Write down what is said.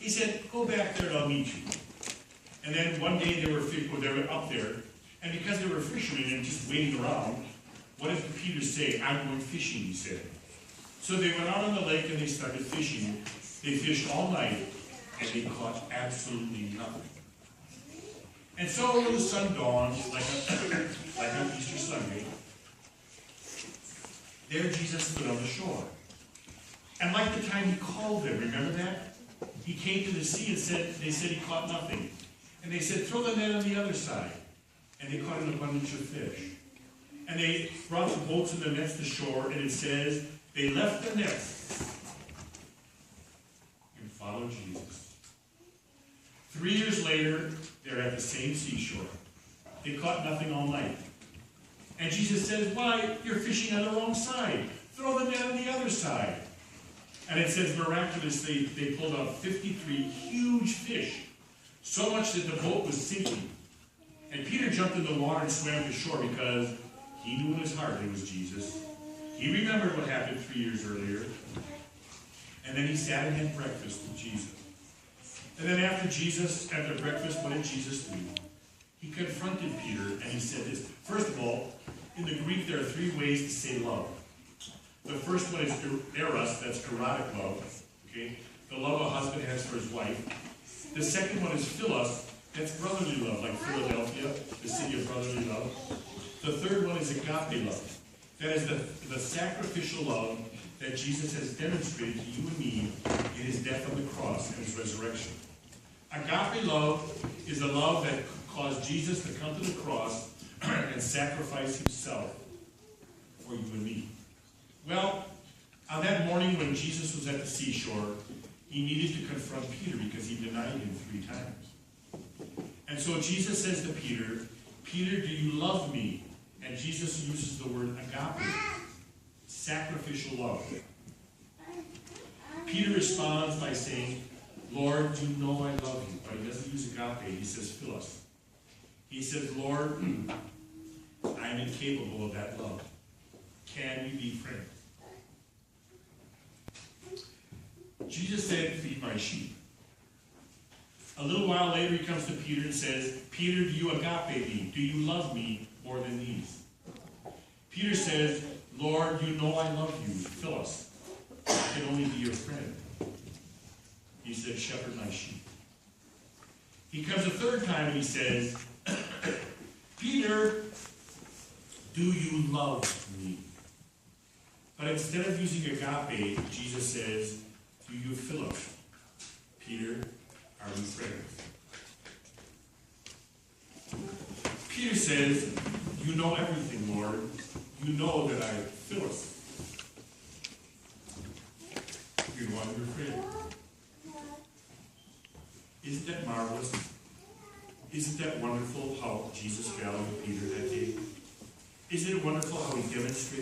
He said, go back there and I'll meet you. And then one day they were up there, and because they were fishermen and just waiting around, what did Peter say? I'm going fishing, he said. So they went out on the lake and they started fishing. They fished all night, and they caught absolutely nothing. And so when the sun dawned, like on Easter Sunday, there Jesus stood on the shore. And like the time he called them, remember that? He came to the sea and they said he caught nothing. And they said, throw the net on the other side. And they caught an abundance of fish. And they brought the boats and the nets to shore, and it says, they left the nets and followed Jesus. 3 years later, they're at the same seashore. They caught nothing all night. And Jesus says, why, you're fishing on the wrong side. Throw the net on the other side. And it says, miraculously, they pulled out 53 huge fish, so much that the boat was sinking. And Peter jumped in the water and swam to shore because he knew in his heart it was Jesus. He remembered what happened 3 years earlier. And then he sat and had breakfast with Jesus. And then after breakfast, what did Jesus do? He confronted Peter and he said this. First of all, in the Greek there are 3 ways to say love. The first one is eros, that's erotic love. Okay? The love a husband has for his wife. The second one is philos, that's brotherly love, like Philadelphia, the city of brotherly love. The third one is agape love. That is the sacrificial love that Jesus has demonstrated to you and me in his death on the cross and his resurrection. Agape love is the love that caused Jesus to come to the cross and sacrifice himself for you and me. Well, on that morning when Jesus was at the seashore, he needed to confront Peter because he denied him 3 times. And so Jesus says to Peter, Peter, do you love me? And Jesus uses the word agape, sacrificial love. Peter responds by saying, Lord, you know I love you. But he doesn't use agape, he says philos. He says, Lord, I'm incapable of that love. Can we be friends? Jesus said, feed my sheep. A little while later he comes to Peter and says, Peter, do you agape me? Do you love me more than these? Peter says, Lord, you know I love you. Philos. I can only be your friend. He said, shepherd my sheep. He comes a third time and he says, Peter, do you love me? But instead of using agape, Jesus says, do you philos? Peter, are we friends? Peter says, you know everything, Lord. You know that I philos. You know I'm your friend. Isn't that marvelous? Isn't that wonderful how Jesus valued Peter that day? Isn't it wonderful how he demonstrated